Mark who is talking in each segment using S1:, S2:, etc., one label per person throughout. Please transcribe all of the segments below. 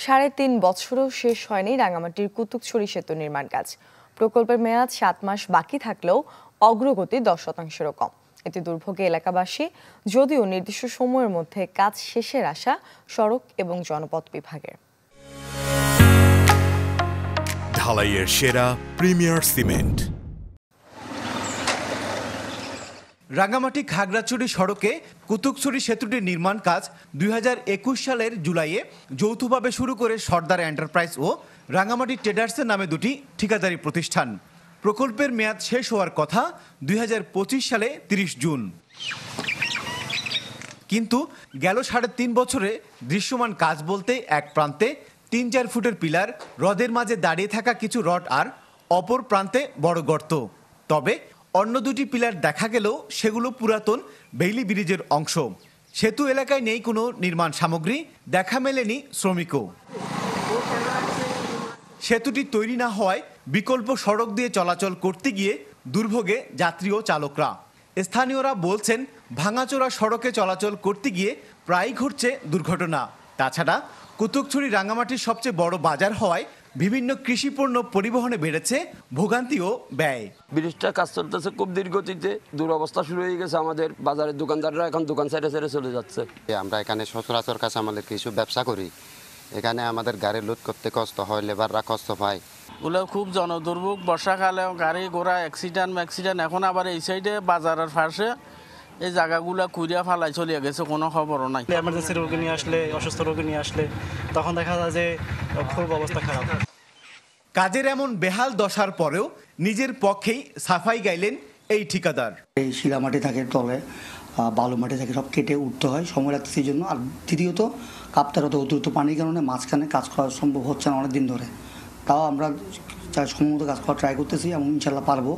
S1: ৩.৫ বছরও শেষ হয়নি রাঙামাটির কুতুকছড়ি সেতু নির্মাণ কাজ। প্রকল্পের মেয়াদ ৭ মাস বাকি থাকলেও অগ্রগতি ১০%-ও কম। এতে দুর্ভোগে এলাকাবাসী, যদিও নির্দিষ্ট সময়ের মধ্যে কাজ শেষের আশা সড়ক এবং জনপথ বিভাগের।
S2: ঢালাইয়ের সেরা প্রিমিয়ার সিমেন্ট।
S3: রাঙামাটি খাগড়াছড়ি সড়কে কুতুকছড়ি সেতুটির নির্মাণ কাজ ২০২১ সালের জুলাইয়ে যৌথভাবে শুরু করে সর্দার এন্টারপ্রাইজ ও রাঙামাটি ট্রেডার্সের নামে দুটি ঠিকাদারি প্রতিষ্ঠান। প্রকল্পের মেয়াদ শেষ হওয়ার কথা ২০২৫ সালে ৩০ জুন। কিন্তু গেল ৩.৫ বছরে দৃশ্যমান কাজ বলতে এক প্রান্তে ৩-৪ ফুটের পিলার, হ্রদের মাঝে দাঁড়িয়ে থাকা কিছু রড আর অপর প্রান্তে বড় গর্ত। তবে অন্য দুটি পিলার দেখা গেলেও সেগুলো পুরাতন বেইলি ব্রিজের অংশ। সেতু এলাকায় নেই কোনো নির্মাণ সামগ্রী, দেখা মেলেনি শ্রমিকও। সেতুটি তৈরি না হওয়ায় বিকল্প সড়ক দিয়ে চলাচল করতে গিয়ে দুর্ভোগে যাত্রী ও চালকরা। স্থানীয়রা বলছেন, ভাঙাচোরা সড়কে চলাচল করতে গিয়ে প্রায়ই ঘটছে দুর্ঘটনা। তাছাড়া কুতুকছড়ি রাঙামাটির সবচেয়ে বড় বাজার হওয়ায় বিভিন্ন কৃষিপণ্য পরিবহনে বেড়েছে ভোগান্তি ও ব্যয়।
S4: ব্রিজটা কাজ চলতেছে খুব ধীরগতিতে, দুরবস্থা শুরু হয়ে গেছে। আমাদের বাজারের দোকানদাররা এখন দোকান ছেড়ে ছেড়ে চলে যাচ্ছে।
S5: আমরা এখানে সচরাচর কাছে আমাদের কিছু ব্যবসা করি, এখানে আমাদের গাড়ি লোড করতে কষ্ট হয়, লেবাররা কষ্ট পায়।
S6: ওগুলো খুব জনদুর্ভোগ। বর্ষাকালে গাড়ি ঘোড়া অ্যাক্সিডেন্ট। এখন আবার এই সাইডে বাজারের পাশে এই জায়গাগুলো কুড়িয়া ফালাই চলে গেছে, কোনো খবরও নাই।
S7: এমার্জেন্সি রোগী নিয়ে আসলে, অসুস্থ রোগী নিয়ে আসলে তখন দেখা যায় যে খুব অবস্থা খারাপ।
S3: কাজের এমন বেহাল দশার পরেও নিজের পক্ষেই সাফাই গাইলেন এই ঠিকাদার।
S8: এই শিলা মাটি থাকে তলে, বালু মাটি থাকে, সব কেটে উঠতে হয়, সময় লাগতেছে এই জন্য। আর দ্বিতীয়ত কাপ্তার হতে অতিরিক্ত পানির কারণে মাঝখানে কাজ করা সম্ভব হচ্ছে না অনেকদিন ধরে। তাও আমরা সম্ভবত কাজ করা ট্রাই করতেছি এবং ইনশাল্লাহ পারবো।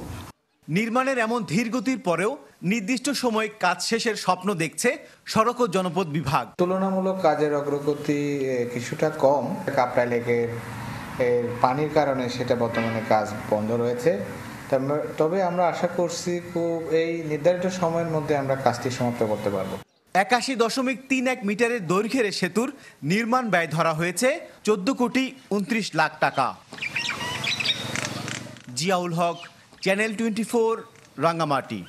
S3: নির্মাণের এমন ধীর গতির পরেও নির্দিষ্ট সময়ে কাজ শেষের স্বপ্ন দেখছে সড়ক ও জনপথ বিভাগ।
S9: তুলনামূলক কাজের অগ্রগতি কিছুটা কম। কাপ্তাই লেকের পানির কারণে সেটা বর্তমানে কাজ বন্ধ রয়েছে। তবে আমরা আশা করছি খুব এই নির্ধারিত সময়ের মধ্যে আমরা কাজটি সমাপ্ত করতে পারবো।
S3: 81.31 মিটারের দৈর্ঘ্যের সেতুর নির্মাণ ব্যয় ধরা হয়েছে 14,29,00,000 টাকা। জিয়াউল হক, চ্যানেল 24, রাঙ্গামাটি।